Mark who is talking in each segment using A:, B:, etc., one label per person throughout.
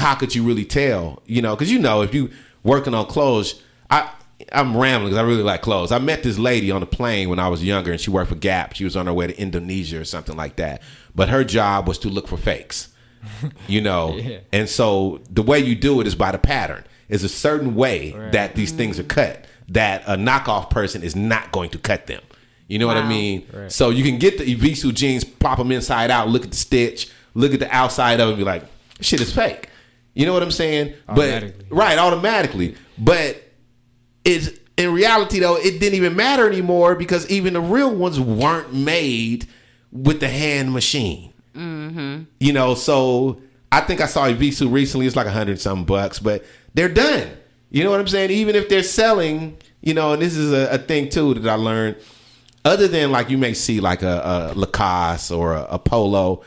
A: how could you really tell? Because if you working on clothes, I'm rambling because I really like clothes. I met this lady on a plane when I was younger, and she worked for Gap. She was on her way to Indonesia or something like that. But her job was to look for fakes, Yeah. And so the way you do it is by the pattern. It's a certain way that these things are cut that a knockoff person is not going to cut them. You know what I mean? Right. So you can get the Evisu jeans, pop them inside out, look at the stitch, look at the outside of it, and be like, shit is fake. You know what I'm saying? Automatically. But it's in reality, though, it didn't even matter anymore because even the real ones weren't made with the hand machine. Mm-hmm. So I think I saw Evisu recently. It's like $100-something, but they're done. You know what I'm saying? Even if they're selling, and this is a thing too that I learned. Other than like you may see like a Lacoste or a Polo,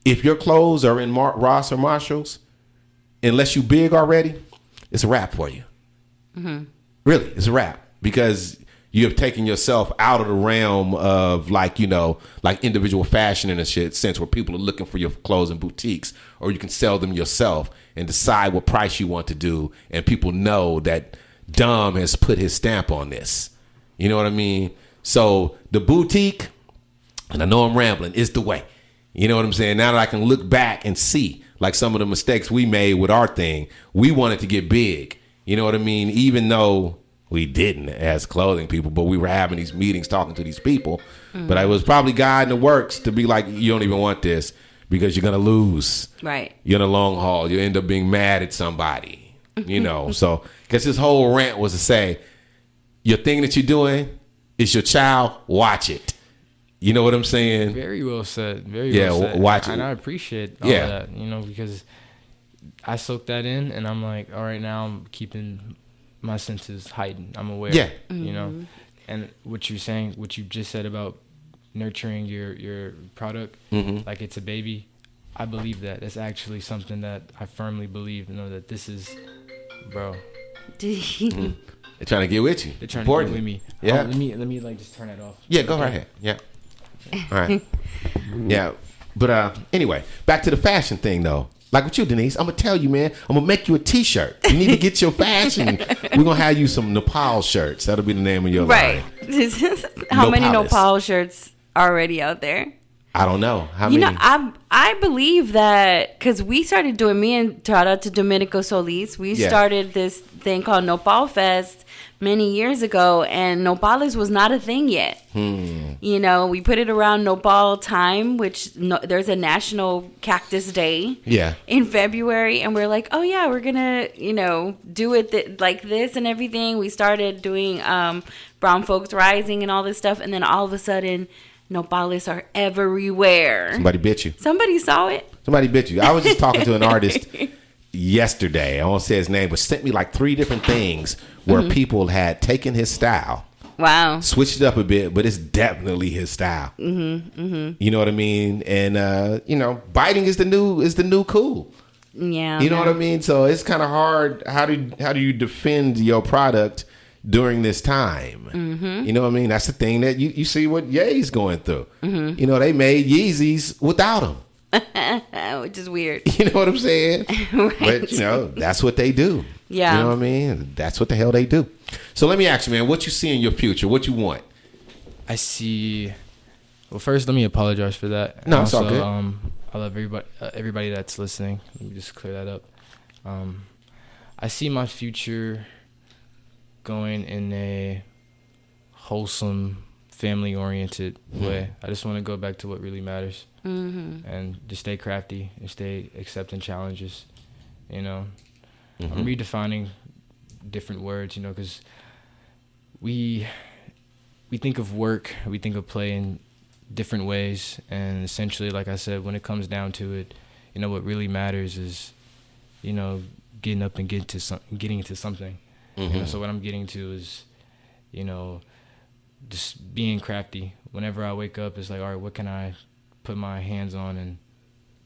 A: if your clothes are in Ross or Marshalls, unless you big already, it's a wrap for you. Mm-hmm. Really, it's a wrap because you have taken yourself out of the realm of like individual fashion in a shit sense where people are looking for your clothes in boutiques, or you can sell them yourself and decide what price you want to do, and people know that Dom has put his stamp on this. You know what I mean? So the boutique, and I know I'm rambling, is the way. You know what I'm saying? Now that I can look back and see like some of the mistakes we made with our thing, we wanted to get big. You know what I mean? Even though we didn't as clothing people, but we were having these meetings talking to these people. Mm-hmm. But I was probably God in the works to be like, you don't even want this because you're going to lose. Right. You're in the long haul. You end up being mad at somebody, So because his whole rant was to say, your thing that you're doing, it's your child, watch it. You know what I'm saying?
B: Very well said. Very well said.
A: Watch it.
B: And I appreciate all of that, because I soaked that in and I'm like, all right, now I'm keeping my senses heightened. I'm aware. Yeah. Mm-hmm. And what you're saying, what you just said about nurturing your product, like it's a baby, I believe that. That's actually something that I firmly believe, that this is, bro.
A: They're trying to get with you.
B: They're trying to get with me.
A: Yeah.
B: Let me like just turn it off.
A: Yeah, go right ahead. Yeah. All right. Yeah. But anyway, back to the fashion thing though. Like with you, Denise, I'm gonna tell you, man. I'm gonna make you a T-shirt. You need to get your fashion. We're gonna have you some Nepal shirts. That'll be the name of your line.
C: How many Nepal shirts are already out there?
A: I don't know. How many?
C: I believe that because we started doing, me and shout out to Domenico Solis, we started this thing called Nopal Fest many years ago, and Nopales was not a thing yet. We put it around Nopal time, which there's a National Cactus Day in February, and we're like, oh yeah, we're gonna do it like this and everything. We started doing Brown Folks Rising and all this stuff, and then all of a sudden Nopales are everywhere.
A: Somebody bit you.
C: Somebody saw it.
A: Somebody bit you. I was just talking to an artist yesterday. I won't say his name, but sent me like 3 different things where people had taken his style.
C: Wow.
A: Switched it up a bit, but it's definitely his style. You know what I mean? And biting is the new cool.
C: Yeah.
A: You know what I mean? So it's kind of hard. How do you defend your product during this time? You know what I mean? That's the thing that you see what Ye's going through. They made Yeezys without them.
C: Which is weird.
A: You know what I'm saying?
C: Right.
A: But that's what they do.
C: Yeah.
A: You know what I mean? That's what the hell they do. So let me ask you, man, what you see in your future? What you want?
B: I see. Well, first, let me apologize for that.
A: No, it's all good.
B: I love everybody that's listening. Let me just clear that up. I see my future going in a wholesome, family-oriented way. I just want to go back to what really matters, and just stay crafty and stay accepting challenges. I'm redefining different words, because we think of work, we think of play in different ways, and essentially, like I said, when it comes down to it, what really matters is, getting up and getting into something. So what I'm getting to is, just being crafty. Whenever I wake up, it's like, all right, what can I put my hands on and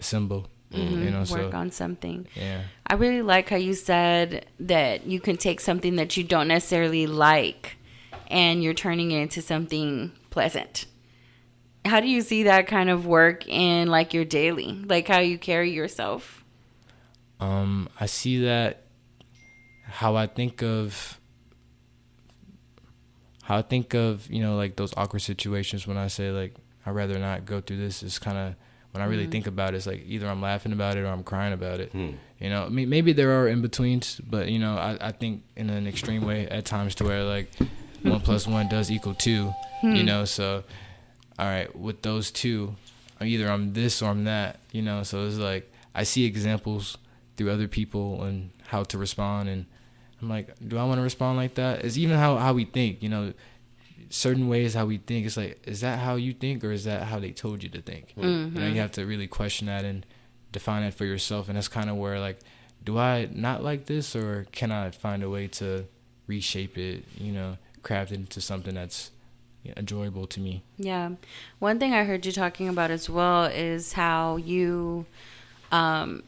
B: assemble?
C: Work on something.
B: Yeah.
C: I really like how you said that you can take something that you don't necessarily like and you're turning it into something pleasant. How do you see that kind of work in like your daily, like how you carry yourself?
B: I see that how I think of, you know, like those awkward situations when I say like, I'd rather not go through this, is kind of, when I really think about it, it's like either I'm laughing about it or I'm crying about it. You know, I mean, maybe there are in-betweens, but, you know, I think in an extreme way at times to where like 1 + 1 does equal 2, you know, so, all right, with those two, either I'm this or I'm that, you know, so it's like, I see examples through other people and how to respond, and I'm like, do I want to respond like that? It's even how we think, you know, certain ways how we think. It's like, is that how you think, or is that how they told you to think? You know, you have to really question that and define it for yourself, and that's kind of where, like, do I not like this, or can I find a way to reshape it, you know, craft it into something that's enjoyable to me?
C: Yeah. One thing I heard you talking about as well is how you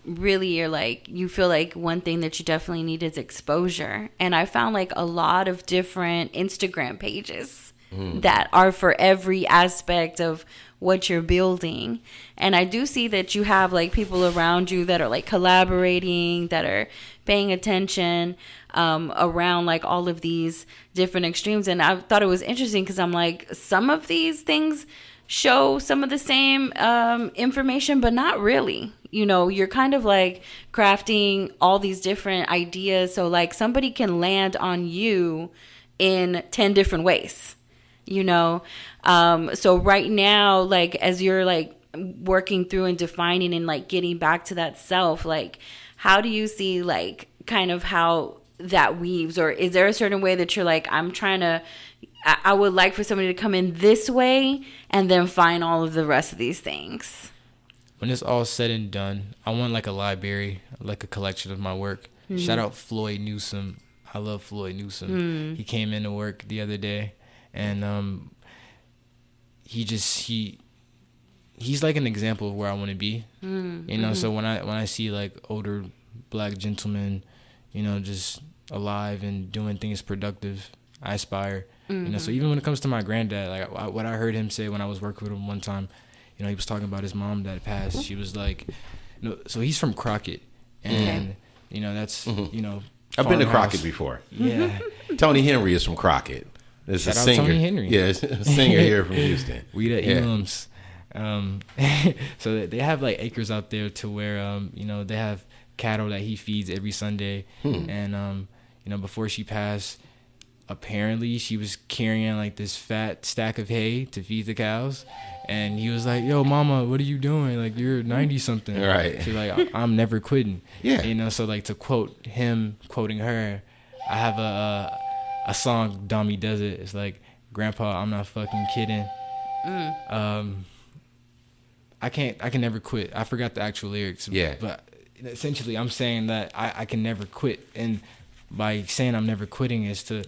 C: really are like, you feel like one thing that you definitely need is exposure. And I found like a lot of different Instagram pages that are for every aspect of what you're building. And I do see that you have like people around you that are like collaborating, that are paying attention around like all of these different extremes. And I thought it was interesting because I'm like, some of these things show some of the same information, but not really. You know, you're kind of like crafting all these different ideas. So like somebody can land on you in 10 different ways, you know? So right now, like as you're like working through and defining and like getting back to that self, like how do you see like kind of how that weaves? Or is there a certain way that you're like, I would like for somebody to come in this way and then find all of the rest of these things?
B: When it's all said and done, I want like a library, like a collection of my work. Shout out Floyd Newsom. I love Floyd Newsom. He came into work the other day, and he's like an example of where I want to be. You know, so when I see like older black gentlemen, you know, just alive and doing things productive, I aspire. You know, so even when it comes to my granddad, like what I heard him say when I was working with him one time, you know, he was talking about his mom that passed. She was like, you know, so he's from Crockett, and you know, that's you know,
A: I've been to Crockett before.
B: Yeah,
A: Tony Henry is from Crockett. It's a
B: Shout out
A: singer.
B: Tony Henry.
A: Yeah, it's a singer here from Houston.
B: We the Elums. So they have like acres out there to where you know, they have cattle that he feeds every Sunday, and you know, before she passed, apparently she was carrying like this fat stack of hay to feed the cows, and he was like, yo mama, what are you doing, like you're 90 something, right? She's like, I'm never quitting. Yeah, you know, so like to quote him quoting her, I have a song, Dami does it, it's like, grandpa, I'm not fucking kidding. I can never quit. I forgot the actual lyrics, but essentially I'm saying that I can never quit, and by saying I'm never quitting is to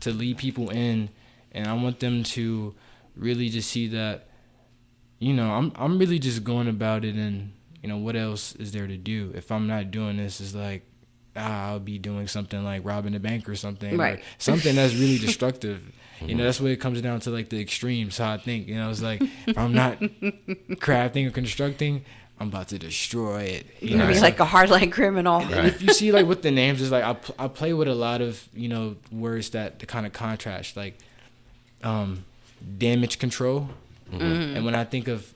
B: lead people in, and I want them to really just see that, you know, I'm really just going about it, and you know, what else is there to do? If I'm not doing this, it's like, I'll be doing something like robbing a bank or something, right? Or something that's really destructive. You know, that's what it comes down to, like the extremes. How I think, you know, it's like, if I'm not crafting or constructing, I'm about to destroy it. You know,
C: be like a hardline criminal.
B: Right. If you see like with the names, it's like I play with a lot of, you know, words that kind of contrast, like damage control. And when I think of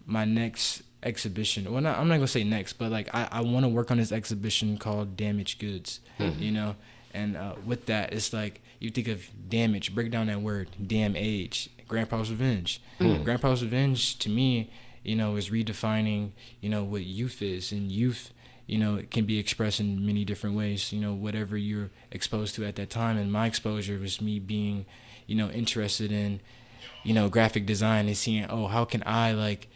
B: my next exhibition, well, I'm not gonna say next, but like I want to work on this exhibition called Damaged Goods. You know, and with that, it's like you think of damage, break down that word, damn age, Grandpasrevenge. Grandpasrevenge to me, you know, is redefining, you know, what youth is. And youth, you know, it can be expressed in many different ways, you know, whatever you're exposed to at that time. And my exposure was me being, you know, interested in, you know, graphic design and seeing, oh, how can I like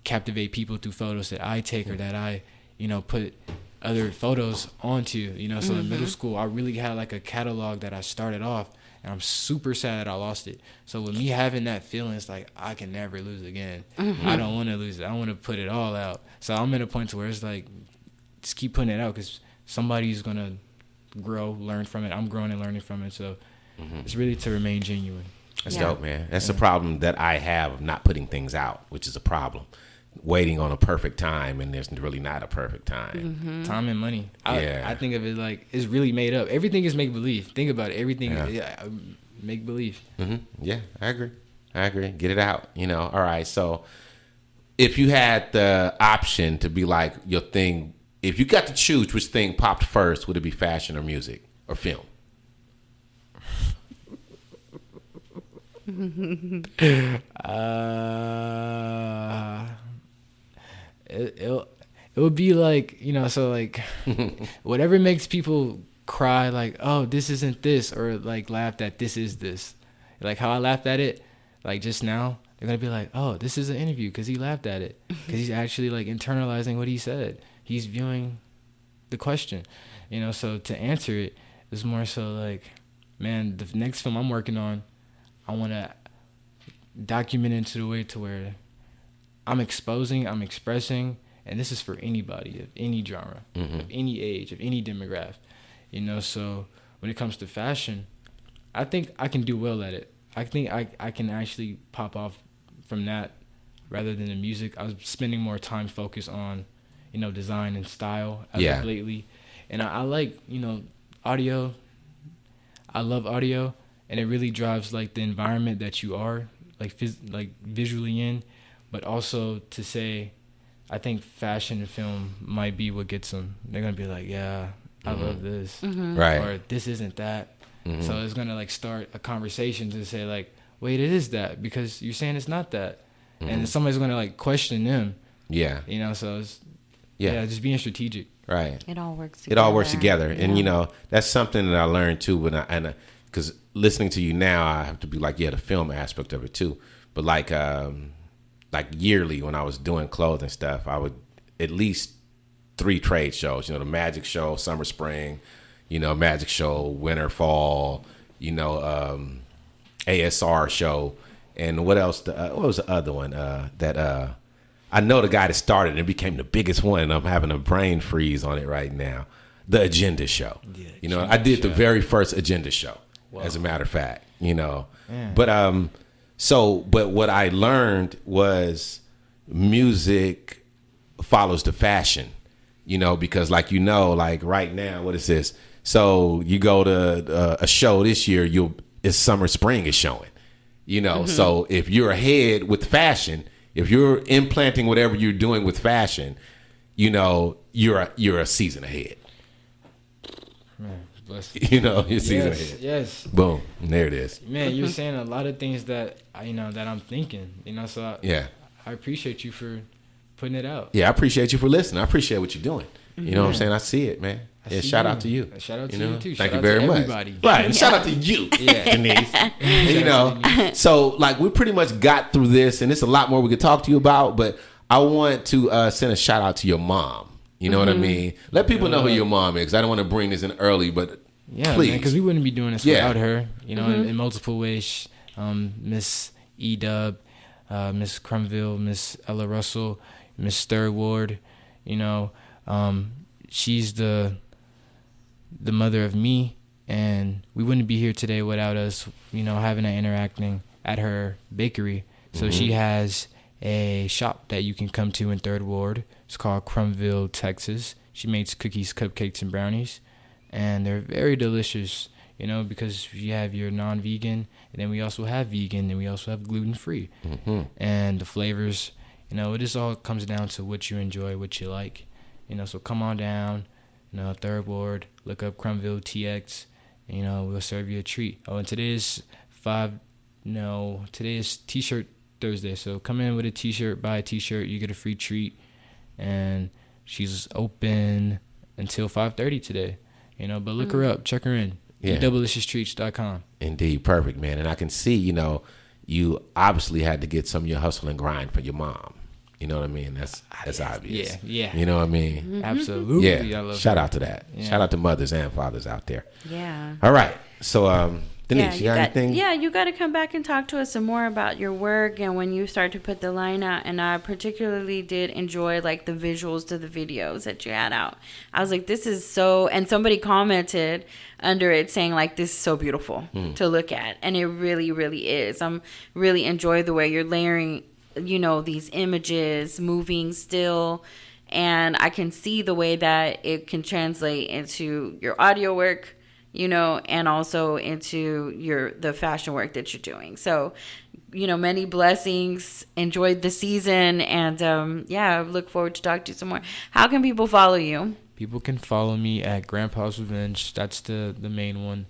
B: captivate people through photos that I take or that I, you know, put other photos onto, you know. So in middle school, I really had like a catalog that I started off, and I'm super sad I lost it. So with me having that feeling, it's like, I can never lose again. I don't want to lose it. I want to put it all out. So I'm at a point to where it's like, just keep putting it out, because somebody's going to grow, learn from it. I'm growing and learning from it. So it's really to remain genuine.
A: That's dope, man. That's the problem that I have of not putting things out, which is a problem. waiting on a perfect time, and there's really not a perfect time.
C: Mm-hmm.
B: Time and money. I think of it like it's really made up. Everything is make believe. Think about it. Everything make believe.
A: Mm-hmm. Yeah, I agree. Get it out. All right. So if you had the option to be like your thing, if you got to choose which thing popped first, would it be fashion or music or film?
B: It would be like, so like whatever makes people cry, like, oh, this isn't this, or like laugh that this is this. Like how I laughed at it, like just now, they're gonna be like, oh, this is an interview because he laughed at it, because he's actually like internalizing what he said. He's viewing the question, so to answer it is more so like, man, the next film I'm working on, I want to document into the way to where I'm exposing, I'm expressing, and this is for anybody of any genre, of any age, of any demographic, so when it comes to fashion, I think I can do well at it. I think I can actually pop off from that rather than the music. I was spending more time focused on, design and style as of lately. And I like, audio. I love audio, and it really drives like the environment that you are like visually in, but also to say, I think fashion and film might be what gets them. They're gonna be like, yeah, I love this,
A: right?
B: Or this isn't that. So it's gonna like start a conversation to say like, wait, it is that because you're saying it's not that, and then somebody's gonna like question them. Yeah, so it's just being strategic.
A: Right.
C: It all works
A: together. Yeah. And, that's something that I learned, too. Because listening to you now, I have to be like, the film aspect of it, too. But, like yearly when I was doing clothing stuff, I would at least 3 trade shows. The magic show, summer, spring, magic show, winter, fall, ASR show. And what else? What was the other one that I know the guy that started it became the biggest one, and I'm having a brain freeze on it right now. The Agenda Show. Yeah, I did the very first Agenda Show, as a matter of fact, Yeah. But but what I learned was music follows the fashion, because like like right now, what is this? So you go to a show this year, it's summer, spring is showing, So if you're ahead with fashion, if you're implanting whatever you're doing with fashion, you're a season ahead.
B: Man, bless
A: you. You're season ahead.
B: Yes.
A: Boom. And there it is.
B: Man, you're saying a lot of things that that I'm thinking. So I appreciate you for putting it out.
A: Yeah, I appreciate you for listening. I appreciate what you're doing. You know what I'm saying? I see it, man. Shout out to you.
B: Shout out to you too.
A: Thank you very much. Right, and shout out to you, Denise. And, so like we pretty much got through this, and there's a lot more we could talk to you about. But I want to send a shout out to your mom. You know what I mean? Let people know who your mom is. I don't want to bring this in early, but please,
B: because we wouldn't be doing this without her. In multiple ways. Miss E-Dub, Miss Crumville, Miss Ella Russell, Miss Third Ward. She's the mother of me, and we wouldn't be here today without us, having and interacting at her bakery. So she has a shop that you can come to in Third Ward. It's called Crumville, Texas. She makes cookies, cupcakes, and brownies, and they're very delicious, because you have your non-vegan, and then we also have vegan, and we also have gluten-free. And the flavors, it just all comes down to what you enjoy, what you like. So come on down, Third Ward, look up Crumville TX, and, we'll serve you a treat. Oh, and today is T-shirt Thursday. So come in with a T-shirt, buy a T-shirt, you get a free treat. And she's open until 5:30 today, but look her up, check her in. DeliciousTreats.com. Indeed, perfect, man. And I can see, you obviously had to get some of your hustle and grind for your mom. You know what I mean? That's obvious. Yeah. You know what I mean? Absolutely.
A: Yeah. Shout out to that. Yeah. Shout out to mothers and fathers out there.
C: Yeah.
A: All right. So, Denise, you got anything?
C: Yeah, you got to come back and talk to us some more about your work and when you start to put the line out. And I particularly did enjoy like the visuals to the videos that you had out. I was like, this is so, and somebody commented under it saying like, this is so beautiful to look at. And it really, really is. I'm really enjoy the way you're layering these images moving still, and I can see the way that it can translate into your audio work, and also into the fashion work that you're doing. So, many blessings. Enjoyed the season, and I look forward to talking to you some more. How can people follow you?
B: People can follow me at Grandpasrevenge. That's the main one.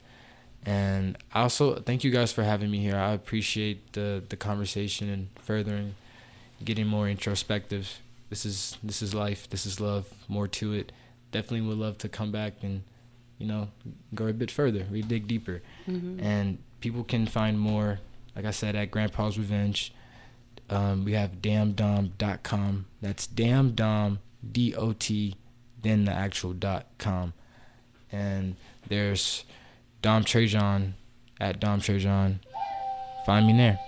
B: And also, thank you guys for having me here. I appreciate the conversation and furthering, getting more introspective. This is life. This is love. More to it. Definitely would love to come back and, go a bit further. We dig deeper. Mm-hmm. And people can find more, like I said, at Grandpasrevenge. We have damndom.com. That's damndom, D-O-T, then the actual .com. And there's Dom Trejon at Dom Trejon. Find me there.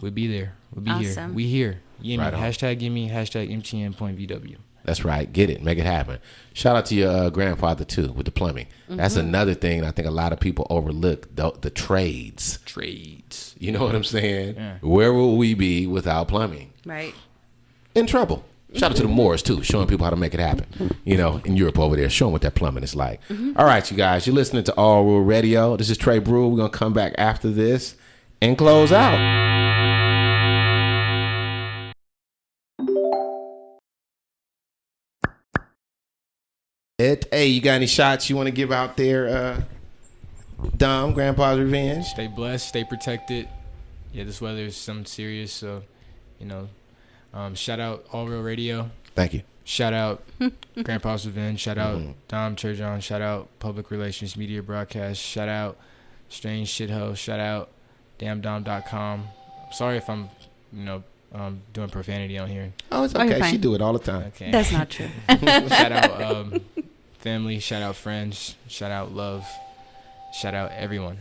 B: We'll be there. We'll be
C: awesome.
B: Here. We here. Give me
A: right
B: hashtag give me hashtag MTN.VW.
A: That's right. Get it. Make it happen. Shout out to your grandfather too with the plumbing. Mm-hmm. That's another thing I think a lot of people overlook, the trades.
B: Trades.
A: You know what I'm saying?
B: Yeah.
A: Where will we be without plumbing?
C: Right.
A: In trouble. Shout out to the Moors, too, showing people how to make it happen. In Europe over there, showing what that plumbing is like. Mm-hmm. All right, you guys, you're listening to Allrealradio. This is Trè-Brew. We're going to come back after this and close out. Hey, you got any shots you want to give out there, Dom, Grandpasrevenge?
B: Stay blessed, stay protected. Yeah, this weather is something serious, so, shout out Allrealradio.
A: Thank you.
B: Shout out Grandpasrevenge. Shout out Dom Trejon. Shout out Public Relations Media Broadcast. Shout out Strange Shitho. Shout out damndom.com. Sorry if I'm, doing profanity on here.
A: Oh, it's okay. She do it all the time.
C: Okay. That's not true.
B: Shout out family. Shout out friends. Shout out love. Shout out everyone.